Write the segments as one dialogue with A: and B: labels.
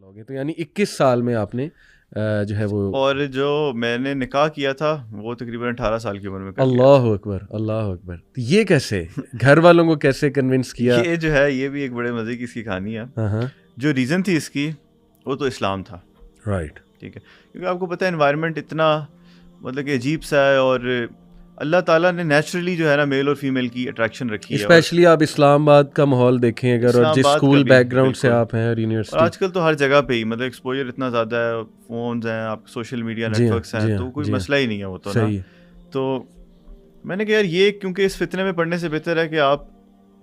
A: ہو گئے، تو یعنی 21 سال میں آپ نے جو ہے وہ،
B: اور جو میں نے نکاح کیا تھا وہ تقریباً 18 سال کی عمر میں کر لیا.
A: اللہ اکبر اللہ اکبر. یہ کیسے گھر والوں کو کیسے کنونس کیا؟
B: یہ جو ہے یہ بھی ایک بڑے مزے کی اس کی کہانی ہے.
A: ہاں
B: جو ریزن تھی اس کی وہ تو اسلام تھا.
A: رائٹ.
B: ٹھیک ہے، کیونکہ آپ کو پتہ ہے انوائرمنٹ اتنا مطلب کہ عجیب سا ہے، اور اللہ تعالیٰ نے نیچرلی جو ہے نا میل اور فیمیل کی اٹریکشن رکھی ہے.
A: اسپیشلی آپ اسلام آباد کا ماحول دیکھیں اگر، اور
B: اسلام
A: جس
B: آباد
A: اسکول
B: کا بھی
A: بیک گراؤنڈ سے
B: بالکل.
A: آپ ہیں اور
B: اور
A: یونیورسٹی،
B: آج کل تو ہر جگہ پہ ہی مطلب ایکسپوجر اتنا زیادہ ہے، فونز ہیں، آپ سوشل میڈیا نیٹ ورکس ہیں، تو کوئی مسئلہ ہی نہیں ہے وہ تو نا. تو میں نے کہا یار یہ کیونکہ اس فتنے میں پڑھنے سے بہتر ہے کہ آپ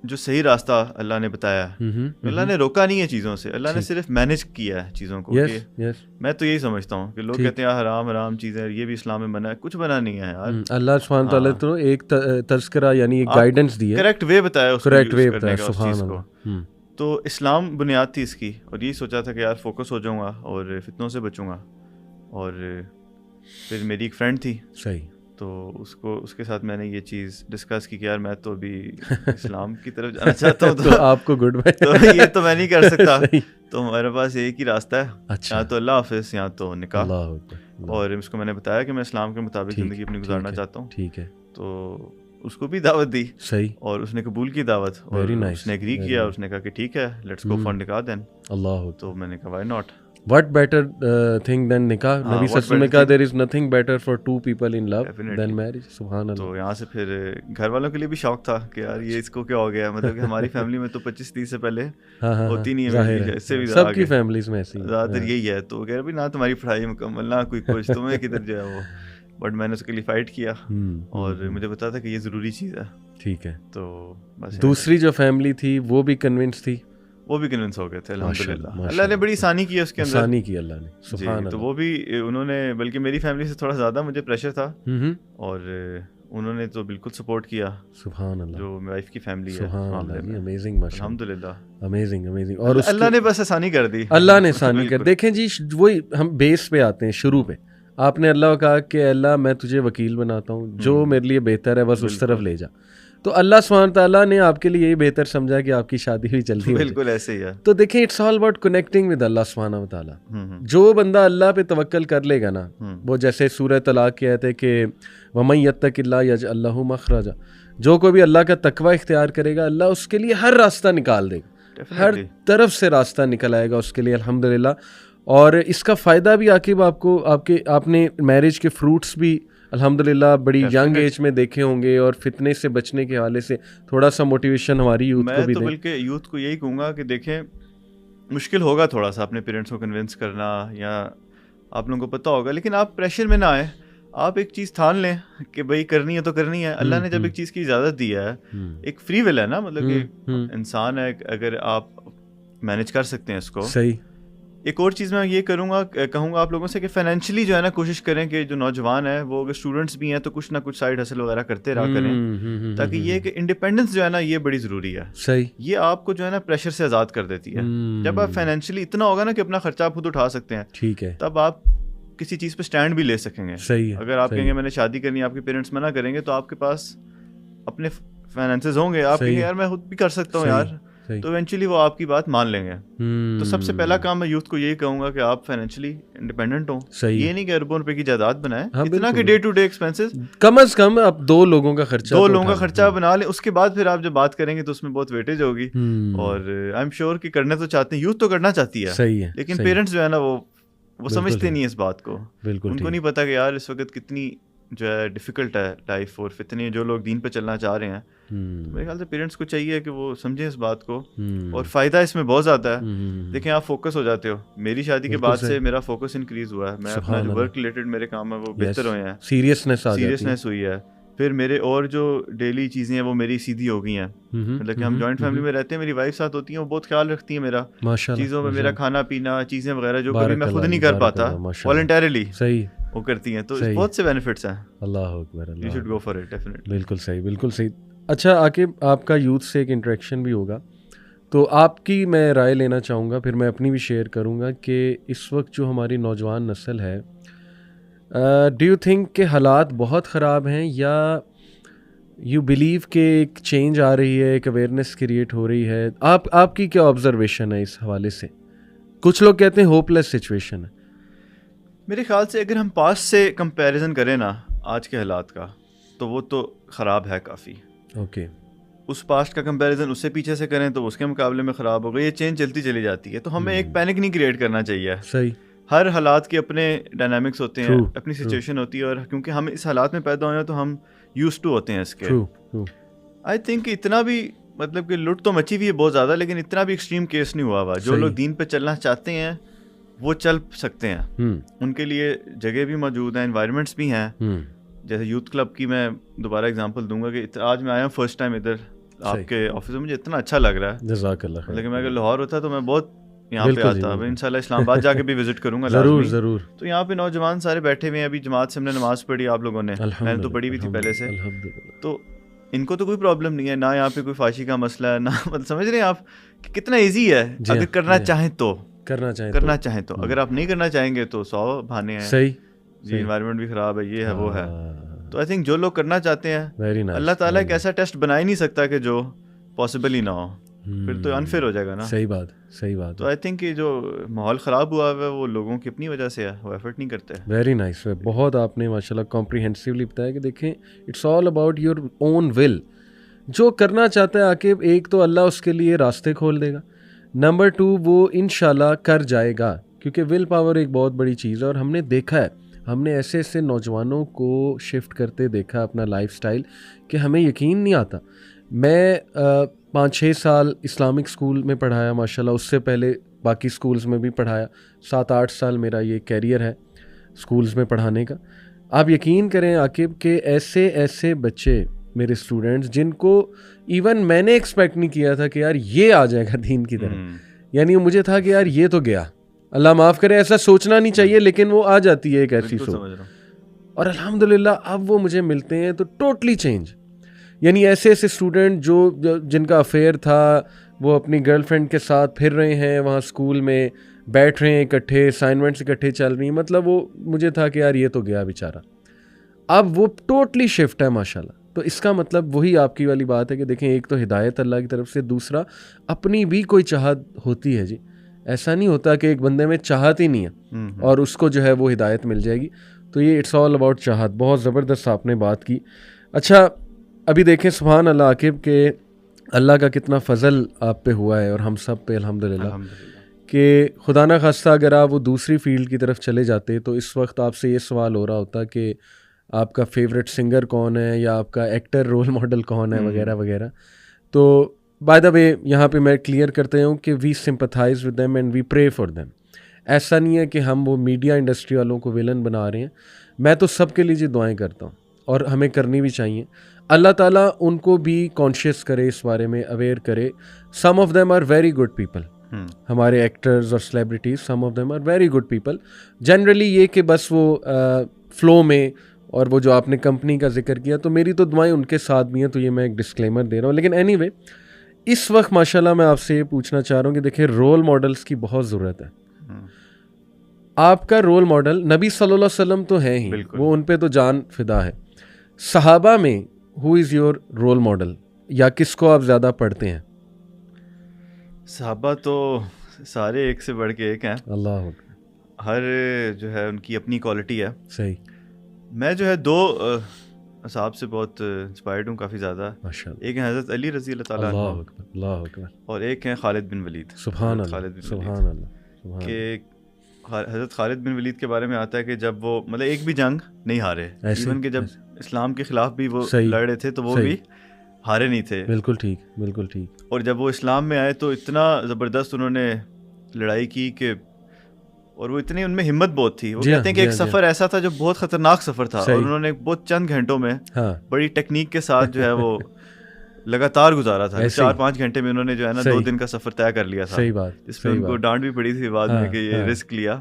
B: جو صحیح راستہ اللہ نے بتایا ہے، اللہ نے روکا نہیں ہے چیزوں سے، اللہ نے صرف مینج کیا ہے چیزوں کو. کہ میں تو یہی سمجھتا ہوں کہ لوگ کہتے ہیں حرام حرام چیزیں، یہ بھی اسلام میں منع ہے. کچھ منع نہیں ہے یار. اللہ
A: سبحانہ تعالیٰ تو ایک تذکرہ یعنی ایک گائیڈنس دی ہے،
B: کریکٹ وے بتایا اس کو
A: کریکٹ وے
B: یوز کرنے
A: بتایا.
B: کا اس چیز کو. تو اسلام بنیاد تھی اس کی، اور یہی سوچا تھا کہ یار فوکس ہو جاؤں گا اور فتنوں سے بچوں گا. اور پھر میری ایک فرینڈ تھی،
A: صحیح،
B: تو اس کے ساتھ میں نے یہ چیز ڈسکس کی کہ یار میں تو ابھی اسلام کی طرف جانا چاہتا ہوں.
A: تو آپ کو گڈ بائے،
B: تو یہ تو میں نہیں کر سکتا، تو ہمارے پاس ایک ہی راستہ ہے، یا تو اللہ حافظ یا تو نکاح. اور اس کو میں نے بتایا کہ میں اسلام کے مطابق زندگی اپنی گزارنا چاہتا ہوں.
A: ٹھیک ہے.
B: تو اس کو بھی دعوت دی،
A: صحیح،
B: اور اس نے قبول کی دعوت، اور اس نے ایگری کیا، اس نے کہا کہ ٹھیک ہے لیٹس گو فار نکاح دین.
A: اللہ.
B: تو میں نے کہا why not.
A: What better thing than nikah? نبی صلی اللہ علیہ وسلم نے کہا there is nothing better for two people in love than marriage. سبحان اللہ.
B: تو یہاں سے پھر گھر والوں کے لیے بھی شوق تھا کہ یار یہ اس کو کیا ہو گیا، مطلب کہ ہماری فیملی میں تو 25-30 سے پہلے ہوتی نہیں ہے، اس سے بھی
A: سب کی فیملیز میں ایسی
B: زیادہ تر یہی ہے. تو کہہ رہے بھی نہ تمہاری پڑھائی مکمل، نہ کوئی کچھ، تمہیں کدھر جو ہے وہ. بٹ میں نے اس کے لیے فائٹ کیا، اور مجھے پتا تھا کہ یہ ضروری چیز ہے.
A: ٹھیک ہے.
B: تو بس
A: دوسری جو فیملی تھی وہ بھی کنونس تھی،
B: وہ بھی کنونس ہو گئے تھے الحمدللہ. اللہ نے بڑی آسانی کی اس کے اندر،
A: آسانی کی اللہ نے. سبحان اللہ.
B: تو وہ بھی انہوں نے، بلکہ میری فیملی سے تھوڑا زیادہ مجھے پریشر تھا، اور انہوں نے تو بالکل سپورٹ کیا.
A: سبحان اللہ.
B: جو میری وائف کی فیملی ہے،
A: سبحان اللہ، امیزنگ،
B: الحمدللہ،
A: امیزنگ امیزنگ. اور
B: اللہ نے بس آسانی کر دی،
A: اللہ نے آسانی کر. دیکھیں جی، وہی ہم بیس پہ آتے ہیں، شروع پہ آپ نے اللہ کو کہا کہ اللہ میں تجھے وکیل بناتا ہوں، جو میرے لیے بہتر ہے بس اس طرف لے جا. تو اللہ سبحانہ تعالیٰ نے آپ کے لیے یہی بہتر سمجھا کہ آپ کی شادی ہوئی جلدی.
B: بالکل ایسے ہی ہے.
A: تو دیکھیں it's all about connecting with اللہ سبحانہ تعالیٰ. جو بندہ اللہ پہ توکل کر لے گا نا، وہ جیسے سورہ طلاق کی آیت ہے کہ وَمَن يَتَّقِ اللَّهَ يَجْعَل لَّهُ مَخْرَجًا، جو کوئی بھی اللہ کا تقوی اختیار کرے گا اللہ اس کے لیے ہر راستہ نکال دے گا، ہر طرف سے راستہ نکل آئے گا اس کے لیے الحمدللہ. اور اس کا فائدہ بھی عاقب آپ نے میرج کے فروٹس بھی الحمدللہ بڑی ینگ ایج میں دیکھے ہوں گے، اور فتنے سے بچنے کے حوالے سے تھوڑا سا موٹیویشن ہماری یوتھ کو بھی دیں.
B: میں تو بلکہ یوتھ کو یہی کہوں گا کہ دیکھیں مشکل ہوگا تھوڑا سا اپنے پیرنٹس کو کنونس کرنا، یا آپ لوگوں کو پتہ ہوگا، لیکن آپ پریشر میں نہ آئیں. آپ ایک چیز ٹھان لیں کہ بھائی کرنی ہے تو کرنی ہے. اللہ نے جب ایک چیز کی اجازت دی ہے، ایک فری ول ہے نا، مطلب کہ انسان ہے، اگر آپ مینج کر سکتے ہیں اس کو.
A: صحیح.
B: ایک اور چیز میں یہ کہوں گا آپ لوگوں سے کہ فائنینشلی جو ہے نا کوشش کریں کہ جو نوجوان ہیں وہ اگر اسٹوڈنٹس بھی ہیں تو کچھ نہ کچھ سائڈ ہسل وغیرہ کرتے رہا کریں، تاکہ یہ کہ انڈیپینڈنس جو ہے نا یہ بڑی ضروری ہے.
A: صحیح.
B: یہ آپ کو جو ہے نا پریشر سے آزاد کر دیتی ہے. جب آپ فائنینشلی اتنا ہوگا نا کہ اپنا خرچہ آپ خود اٹھا سکتے ہیں، ٹھیک ہے، تب آپ کسی چیز پہ اسٹینڈ بھی لے سکیں گے.
A: صحیح.
B: اگر آپ کہیں گے میں نے شادی کرنی ہے، آپ کے پیرنٹس منع کریں گے، تو آپ کے پاس اپنے فائنینسز ہوں گے، آپ کہیں گے یار میں خود بھی کر سکتا ہوں یار، تو ایونچولی وہ آپ کی بات مان لیں گے. تو سب سے پہلا کام میں یوتھ کو یہی کہوں گا کہ آپ فائنینشلی انڈیپینڈنٹ ہوں. یہ نہیں کہ اربوں روپے کی جائیداد بنائیں، اتنا کہ ڈے ٹو ڈے ایکسپینسز
A: کم از کم آپ 2 لوگوں کا
B: خرچہ بنا لیں. اس کے بعد پھر آپ جب بات کریں گے تو اس میں بہت ویٹیج ہوگی. اور آئی ایم شیور کہ کرنا تو چاہتے ہیں، یوتھ تو کرنا چاہتی ہے،
A: صحیح ہے،
B: لیکن پیرنٹس جو ہے نا وہ سمجھتے نہیں اس بات کو. ان کو نہیں پتا کہ یار اس وقت کتنی جو ہے ڈیفیکلٹ ہے لائف، اور فتنے جو لوگ دین پہ چلنا چاہ رہے ہیں. میرے خیال سے پیرنٹس کو چاہیے کہ وہ سمجھیں اس بات کو، اور فائدہ اس میں بہت زیادہ ہے. دیکھیں آپ فوکس ہو جاتے ہو. میری شادی کے بعد سے میرا فوکس انکریز ہوا ہے، میں اپنا جو ورک ریلیٹڈ میرے کام ہے وہ بہتر ہوئے ہیں، سیریسنیس ہوئی ہے. پھر میرے اور جو ڈیلی چیزیں ہیں وہ میری سیدھی ہو گئی ہیں. مطلب کہ ہم جوائنٹ فیملی میں رہتے ہیں، میری وائف ساتھ ہوتی ہیں، وہ بہت خیال رکھتی ہیں میرا چیزوں میں، میرا کھانا پینا، چیزیں وغیرہ جو کبھی میں خود نہیں کر پاتا والنٹیرلی وہ کرتی ہیں. تو بہت سے بینیفٹس ہیں.
A: اللہ اکبر،
B: you should go for it definitely.
A: بالکل صحیح، بالکل صحیح. اچھا عاقب، آپ کا یوتھ سے ایک انٹریکشن بھی ہوگا، تو آپ کی میں رائے لینا چاہوں گا، پھر میں اپنی بھی شیئر کروں گا کہ اس وقت جو ہماری نوجوان نسل ہے، ڈو یو تھنک کہ حالات بہت خراب ہیں، یا یو بلیو کہ ایک چینج آ رہی ہے، ایک اویئرنیس کریٹ ہو رہی ہے؟ آپ کی کیا آبزرویشن ہے اس حوالے سے کچھ لوگ کہتے ہیں ہوپلیس سچویشن ہے.
B: میرے خیال سے اگر ہم پاسٹ سے کمپیریزن کریں نا آج کے حالات کا تو وہ تو خراب ہے کافی.
A: اوکے.
B: اس پاسٹ کا کمپیریزن اس سے پیچھے سے کریں تو اس کے مقابلے میں خراب ہوگا. یہ چینج چلتی چلی جاتی ہے تو ہمیں ایک پینک نہیں کریٹ کرنا چاہیے.
A: صحیح.
B: ہر حالات کے اپنے ڈائنامکس ہوتے ہیں, اپنی سچویشن ہوتی ہے, اور کیونکہ ہم اس حالات میں پیدا ہوئے ہیں تو ہم یوز ٹو ہوتے ہیں اس کے. آئی تھنک اتنا بھی مطلب کہ لٹ تو مچی ہوئی ہے بہت زیادہ, لیکن اتنا بھی ایکسٹریم کیس نہیں ہوا. جو لوگ دین پہ چلنا چاہتے ہیں وہ چل سکتے ہیں, ان کے لیے جگہ بھی موجود ہیں, انوائرمنٹس بھی ہیں. جیسے یوتھ کلب کی میں دوبارہ اگزامپل دوں گا کہ آج میں آیا ہوں فرسٹ ٹائم ادھر آپ کے آفس میں, مجھے اتنا اچھا لگ رہا ہے.
A: جزاک اللہ خیر.
B: لیکن میں اگر لاہور ہوتا تو میں بہت یہاں پہ آتا. میں انشاءاللہ اسلام آباد جا کے بھی وزٹ کروں گا
A: ضرور ضرور.
B: تو یہاں پہ نوجوان سارے بیٹھے ہوئے ہیں, ابھی جماعت سے ہم نے نماز پڑھی آپ لوگوں نے, میں نے تو پڑھی بھی تھی پہلے سے. تو ان کو تو کوئی پرابلم نہیں ہے, نہ یہاں پہ کوئی فاشی کا مسئلہ ہے, نہ مطلب سمجھ رہے ہیں آپ کہ کتنا ایزی ہے اگر کرنا چاہیں تو. اگر آپ نہیں کرنا چاہیں گے تو 100 بہانے ہیں.
A: صحیح.
B: جی انوائرمنٹ بھی خراب ہے, یہ ہے وہ ہے. تو آئی تھنک جو لوگ کرنا چاہتے ہیں اللہ تعالیٰ ایک ایسا ٹیسٹ بنا ہی نہیں سکتا کہ جو پاسبل ہی نہ ہو, پھر تو انفیئر ہو جائے گا نا.
A: صحیح بات.
B: تو آئی تھنک یہ جو ماحول خراب ہوا ہے وہ لوگوں کی اپنی وجہ سے ہے, وہ ایفرٹ نہیں کرتے.
A: Very nice. بہت آپ نے ماشاء اللہ کمپریہنسولی بتایا کہ دیکھیں it's all about your own will. جو کرنا چاہتا ہے عاقب, ایک تو اللہ اس کے لیے راستے کھول دے گا, نمبر 2 وہ انشاءاللہ کر جائے گا, کیونکہ ول پاور ایک بہت بڑی چیز ہے. اور ہم نے دیکھا ہے, ہم نے ایسے ایسے نوجوانوں کو شفٹ کرتے دیکھا اپنا لائف سٹائل کہ ہمیں یقین نہیں آتا. میں 5-6 سال اسلامک اسکول میں پڑھایا ماشاءاللہ, اس سے پہلے باقی اسکولز میں بھی پڑھایا. 7-8 سال میرا یہ کیریئر ہے اسکولز میں پڑھانے کا. آپ یقین کریں عاقب کہ ایسے ایسے بچے میرے اسٹوڈنٹس جن کو ایون میں نے ایکسپیکٹ نہیں کیا تھا کہ یار یہ آ جائے گا دین کی طرف. یعنی مجھے تھا کہ یار یہ تو گیا, اللہ معاف کرے, ایسا سوچنا نہیں چاہیے, لیکن وہ آ جاتی ہے ایک ایسی سوچ. اور الحمدللہ اب وہ مجھے ملتے ہیں تو ٹوٹلی چینج. یعنی ایسے ایسے اسٹوڈنٹ جو جن کا افیئر تھا, وہ اپنی گرل فرینڈ کے ساتھ پھر رہے ہیں وہاں اسکول میں, بیٹھ رہے ہیں اکٹھے, اسائنمنٹس اکٹھے چل رہی ہیں. مطلب وہ مجھے تھا کہ یار یہ تو گیا بیچارہ. اب وہ ٹوٹلی شفٹ ہے ماشاءاللہ. تو اس کا مطلب وہی آپ کی والی بات ہے کہ دیکھیں ایک تو ہدایت اللہ کی طرف سے, دوسرا اپنی بھی کوئی چاہت ہوتی ہے. جی ایسا نہیں ہوتا کہ ایک بندے میں چاہت ہی نہیں ہے اور اس کو جو ہے وہ ہدایت مل جائے گی. تو یہ اٹس آل اباؤٹ چاہت. بہت زبردست آپ نے بات کی. اچھا ابھی دیکھیں سبحان اللہ عاقب کہ اللہ کا کتنا فضل آپ پہ ہوا ہے اور ہم سب پہ الحمدللہ, کہ خدا نہ خواستہ اگر آپ وہ دوسری فیلڈ کی طرف چلے جاتے تو اس وقت آپ سے یہ سوال ہو رہا ہوتا کہ آپ کا فیوریٹ سنگر کون ہے یا آپ کا ایکٹر رول ماڈل کون ہے وغیرہ وغیرہ. تو بائی دا وے یہاں پہ میں کلیئر کرتے ہوں کہ we sympathize with them and we pray for them. ایسا نہیں ہے کہ ہم وہ میڈیا انڈسٹری والوں کو ویلن بنا رہے ہیں. میں تو سب کے لیے جی دعائیں کرتا ہوں اور ہمیں کرنی بھی چاہیے. اللہ تعالیٰ ان کو بھی کانشیس کرے, اس بارے میں اویئر کرے. Some of them are very good people, ہمارے ایکٹرز اور celebrities, some of them are very good people. Generally یہ کہ بس وہ فلو میں, اور وہ جو آپ نے کمپنی کا ذکر کیا تو میری تو دعائیں ان کے ساتھ بھی ہیں, تو یہ میں ایک ڈسکلیمر دے رہا ہوں. لیکن اینی وے اس وقت ماشاءاللہ میں آپ سے یہ پوچھنا چاہ رہا ہوں کہ دیکھیں رول ماڈلس کی بہت ضرورت ہے. آپ کا رول ماڈل نبی صلی اللہ علیہ وسلم تو ہیں ہی, وہ ان پہ تو جان فدا ہے. صحابہ میں ہو از یور رول ماڈل, یا کس کو آپ زیادہ پڑھتے ہیں؟
B: صحابہ تو سارے ایک سے بڑھ کے ایک ہیں.
A: اللہ
B: ہر جو ہے ان کی اپنی کوالٹی ہے.
A: صحیح.
B: میں جو ہے 2 اصحاب سے بہت انسپائرڈ ہوں کافی زیادہ. ایک ہے حضرت علی رضی اللہ تعالیٰ عنہ, اور ایک ہیں خالد بن ولید.
A: سبحان اللہ سبحان اللہ.
B: کہ حضرت خالد بن ولید کے بارے میں آتا ہے کہ جب وہ مطلب ایک بھی جنگ نہیں ہارے, ایون کہ جب اسلام کے خلاف بھی وہ لڑ رہے تھے تو وہ بھی ہارے نہیں تھے.
A: بالکل ٹھیک, بالکل ٹھیک.
B: اور جب وہ اسلام میں آئے تو اتنا زبردست انہوں نے لڑائی کی کہ, اور وہ اتنی ان میں ہمت بہت تھی. وہ کہتے ہیں کہ ایک سفر ایسا تھا جو بہت خطرناک سفر تھا, اور انہوں نے بہت چند گھنٹوں میں بڑی ٹیکنیک کے ساتھ جو ہے وہ لگاتار گزارا تھا. 4-5 گھنٹے میں انہوں نے جو ہے نا 2 دن کا سفر طے کر لیا تھا.
A: صحیح بات.
B: جس میں ان کو ڈانٹ بھی پڑی تھی بعد میں کہ یہ رسک لیا.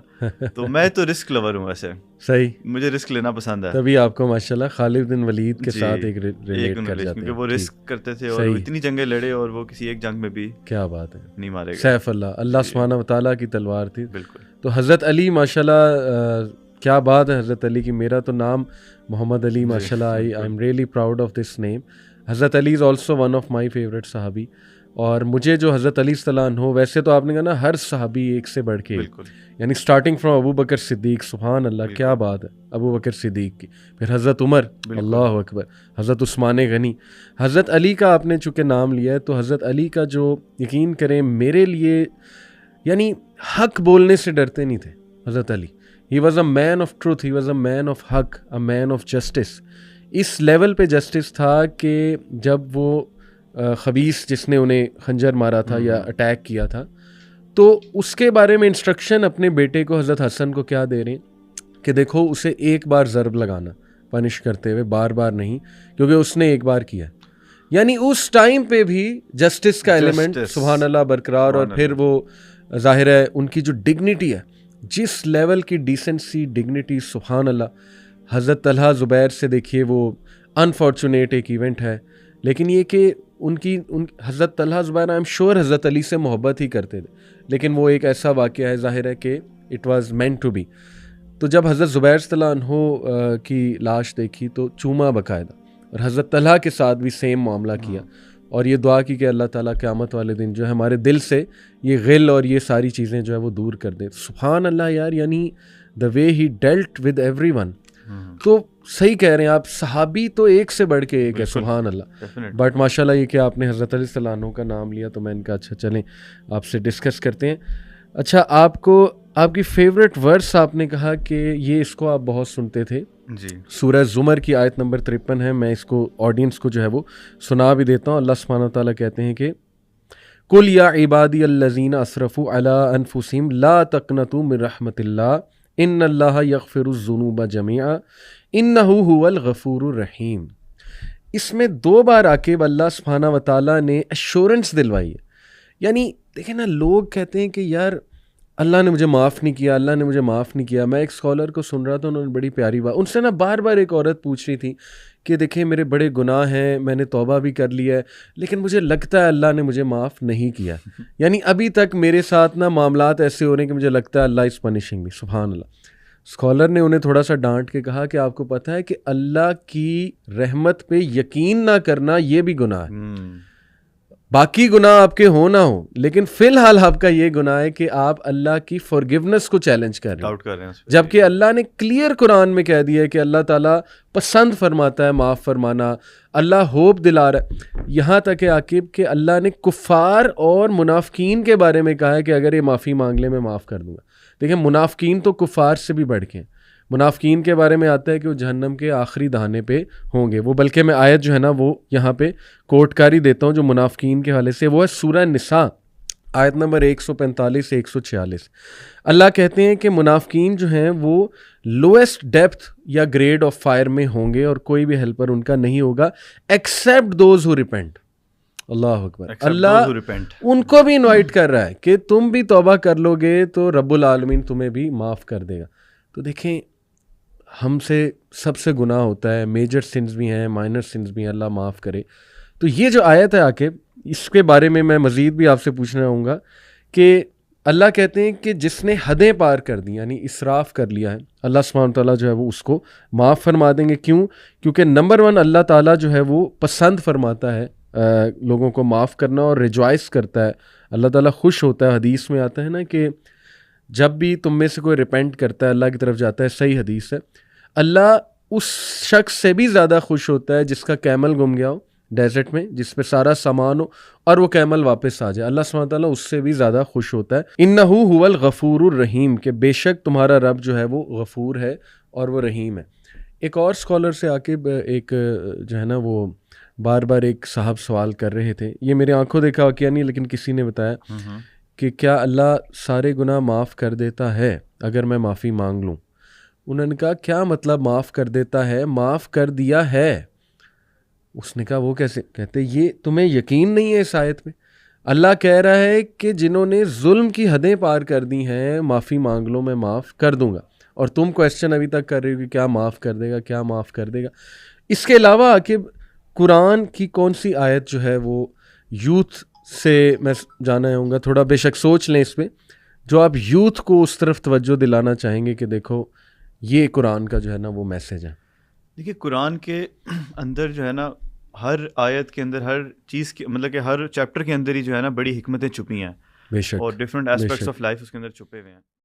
B: تو میں تو رسک لور ہوں ویسے.
A: صحیح.
B: مجھے رسک لینا پسند ہے.
A: تبھی آپ کو ماشاءاللہ خالد بن ولید کے ساتھ ایک ریلیٹ کر جاتے ہیں,
B: کیونکہ وہ رسک کرتے تھے اور اتنی جنگیں لڑے, اور وہ کسی ایک جنگ میں بھی
A: کیا بات ہے
B: نہیں مارے گئے.
A: سیف اللہ سبحانہ و تعالیٰ کی تلوار تھی.
B: بالکل.
A: تو حضرت علی ماشاءاللہ کیا بات ہے حضرت علی کی. میرا تو نام محمد علی ماشاءاللہ, I am really proud of this name. حضرت Ali is also one of my favourite صحابی. اور مجھے جو حضرت علی صلی اللہ عنہ، ویسے تو آپ نے کہا نا ہر صحابی ایک سے بڑھ کے ایک، یعنی سٹارٹنگ فرام ابو بکر صدیق، سبحان اللہ کیا بات ہے، ابو بکر صدیق کی، پھر حضرت عمر، اللہ اکبر، حضرت عثمان غنی، حضرت علی کا آپ نے چونکہ نام لیا ہے تو حضرت علی کا جو، یقین کریں میرے لیے یعنی حق بولنے سے ڈرتے نہیں تھے حضرت Ali. He was a man of truth, he was a man of حق، اے مین آف جسٹس. اس لیول پہ جسٹس تھا کہ جب وہ خبیث جس نے انہیں خنجر مارا تھا یا اٹیک کیا تھا، تو اس کے بارے میں انسٹرکشن اپنے بیٹے کو حضرت حسن کو کیا دے رہے ہیں کہ دیکھو اسے ایک بار ضرب لگانا پنش کرتے ہوئے، بار بار نہیں، کیونکہ اس نے ایک بار کیا. یعنی اس ٹائم پہ بھی جسٹس کا ایلیمنٹ سبحان اللہ برقرار. اور پھر وہ ظاہر ہے ان کی جو ڈگنیٹی ہے، جس لیول کی ڈیسنسی ڈگنیٹی، سبحان اللہ. حضرت طلحہ زبیر سے دیکھیے، وہ انفارچونیٹ ایک ایونٹ ہے، لیکن یہ کہ ان حضرت طلحہ زبیر آئی ایم شیور حضرت علی سے محبت ہی کرتے تھے، لیکن وہ ایک ایسا واقعہ ہے ظاہر ہے کہ it was meant to be. تو جب حضرت زبیر صلی اللہ عنہ کی لاش دیکھی تو چوما باقاعدہ، اور حضرت طلحہ کے ساتھ بھی سیم معاملہ کیا، اور یہ دعا کی کہ اللہ تعالیٰ قیامت والے دن جو ہے ہمارے دل سے یہ غل اور یہ ساری چیزیں جو ہے وہ دور کر دے. سبحان اللہ یار، یعنی دا وے ہی ڈیلٹ ود ایوری ون. تو صحیح کہہ رہے ہیں آپ، صحابی تو ایک سے بڑھ کے ایک ہے، سبحان اللہ. بٹ ماشاء اللہ یہ کہ آپ نے حضرت علی صلی اللہ عنہ کا نام لیا تو میں ان کا اچھا چلیں آپ سے ڈسکس کرتے ہیں. اچھا، آپ کو آپ کی فیوریٹ ورس آپ نے کہا کہ یہ اس کو آپ بہت سنتے تھے
B: جی،
A: سورہ زمر کی آیت نمبر 53 ہے. میں اس کو آڈینس کو جو ہے وہ سنا بھی دیتا ہوں. اللہ سبحانہ و تعالیٰ کہتے ہیں کہ قُلْ يَا عِبَادِيَ الَّذِينَ أَسْرَفُوا عَلَىٰ أَنفُسِهِمْ لَا تَقْنَطُوا مِن رَحْمَةِ اللَّهِ إِنَّ اللَّهَ يَغْفِرُ الذُّنُوبَ جَمِيعًا إِنَّهُ هُوَ الْغَفُورُ الرَّحِيمُ. اس میں دو بار عاقب اللہ سبحانہ و تعالیٰ نے ایشورنس دلوائی ہے. یعنی دیکھیں نا، لوگ کہتے ہیں کہ یار اللہ نے مجھے معاف نہیں کیا، اللہ نے مجھے معاف نہیں کیا. میں ایک اسکالر کو سن رہا تھا، انہوں نے بڑی پیاری بات، ان سے نا بار بار ایک عورت پوچھ رہی تھی کہ دیکھیں میرے بڑے گناہ ہیں، میں نے توبہ بھی کر لیا ہے، لیکن مجھے لگتا ہے اللہ نے مجھے معاف نہیں کیا. یعنی ابھی تک میرے ساتھ نا معاملات ایسے ہو رہے ہیں کہ مجھے لگتا ہے اللہ از پنشنگ می. سبحان اللہ. اسکالر نے انہیں تھوڑا سا ڈانٹ کے کہا کہ آپ کو پتہ ہے کہ اللہ کی رحمت پہ یقین نہ کرنا یہ بھی گناہ ہے. باقی گناہ آپ کے ہو نہ ہو، لیکن فی الحال آپ کا یہ گناہ ہے کہ آپ اللہ کی فارگیونیس کو چیلنج کر رہے ہیں، جبکہ اللہ نے کلیئر قرآن میں کہہ دیا ہے کہ اللہ تعالیٰ پسند فرماتا ہے معاف فرمانا، اللہ ہوپ دلا رہا ہے. یہاں تک کہ عاقب کہ اللہ نے کفار اور منافقین کے بارے میں کہا ہے کہ اگر یہ معافی مانگ لے میں معاف کر دوں گا. دیکھیں منافقین تو کفار سے بھی بڑھ کے ہیں. منافقین کے بارے میں آتا ہے کہ وہ جہنم کے آخری دہانے پہ ہوں گے. وہ بلکہ میں آیت جو ہے نا وہ یہاں پہ کوٹ کاری دیتا ہوں جو منافقین کے حوالے سے، وہ ہے سورہ نساء آیت نمبر 145 سے 146. اللہ کہتے ہیں کہ منافقین جو ہیں وہ لویسٹ ڈیپتھ یا گریڈ آف فائر میں ہوں گے، اور کوئی بھی ہیلپر ان کا نہیں ہوگا ایکسیپٹ دوز ہو ریپینٹ. اللہ اکبر. اللہ ان کو بھی انوائٹ کر رہا ہے کہ تم بھی توبہ کر لو گے تو رب العالمین تمہیں بھی معاف کر دے گا. تو دیکھیں ہم سے سب سے گناہ ہوتا ہے، میجر سنز بھی ہیں، مائنر سنز بھی ہیں، اللہ معاف کرے. تو یہ جو آیت ہے عاقب، اس کے بارے میں مزید بھی آپ سے پوچھنا ہوں گا کہ اللہ کہتے ہیں کہ جس نے حدیں پار کر دی یعنی اسراف کر لیا ہے، اللہ سبحانہ تعالیٰ جو ہے وہ اس کو معاف فرما دیں گے. کیوں؟ کیونکہ نمبر 1 اللہ تعالیٰ جو ہے وہ پسند فرماتا ہے لوگوں کو معاف کرنا اور ریجوائس کرتا ہے. اللہ تعالیٰ خوش ہوتا ہے. حدیث میں آتا ہے نا کہ جب بھی تم میں سے کوئی ریپینٹ کرتا ہے اللہ کی طرف جاتا ہے، صحیح حدیث ہے، اللہ اس شخص سے بھی زیادہ خوش ہوتا ہے جس کا کیمل گم گیا ہو ڈیزرٹ میں، جس پہ سارا سامان ہو اور وہ کیمل واپس آ جائے. اللہ سبحانہ تعالیٰ اس سے بھی زیادہ خوش ہوتا ہے. انہ هو الغفور الرحیم، کہ بے شک تمہارا رب جو ہے وہ غفور ہے اور وہ رحیم ہے. ایک اور اسکالر سے عاقب ایک جو ہے نا وہ بار بار ایک صاحب سوال کر رہے تھے، یہ میرے آنکھوں دیکھا واقعہ نہیں لیکن کسی نے بتایا کہ کیا اللہ سارے گناہ معاف کر دیتا ہے اگر میں معافی مانگ لوں؟ انہوں نے کہا کیا مطلب معاف کر دیتا ہے؟ معاف کر دیا ہے. اس نے کہا وہ کیسے؟ کہتے یہ تمہیں یقین نہیں ہے اس آیت میں؟ اللہ کہہ رہا ہے کہ جنہوں نے ظلم کی حدیں پار کر دی ہیں معافی مانگ لو میں معاف کر دوں گا، اور تم کویسچن ابھی تک کر رہے ہو کہ کیا معاف کر دے گا، کیا معاف کر دے گا. اس کے علاوہ عاقب قرآن کی کون سی آیت جو ہے وہ یوتھ سے میں جانا ہوں گا، تھوڑا بے شک سوچ لیں اس پہ، جو آپ یوتھ کو اس طرف توجہ دلانا چاہیں گے کہ دیکھو یہ قرآن کا جو ہے نا وہ میسیج ہے.
B: دیکھیے قرآن کے اندر جو ہے نا ہر آیت کے اندر ہر چیز کے مطلب کہ ہر چیپٹر کے اندر ہی جو ہے نا بڑی حکمتیں چھپی ہیں
A: بے شک
B: اور ڈفرینٹ ایسپیکٹس آف لائف اس کے اندر چھپے ہوئے ہیں.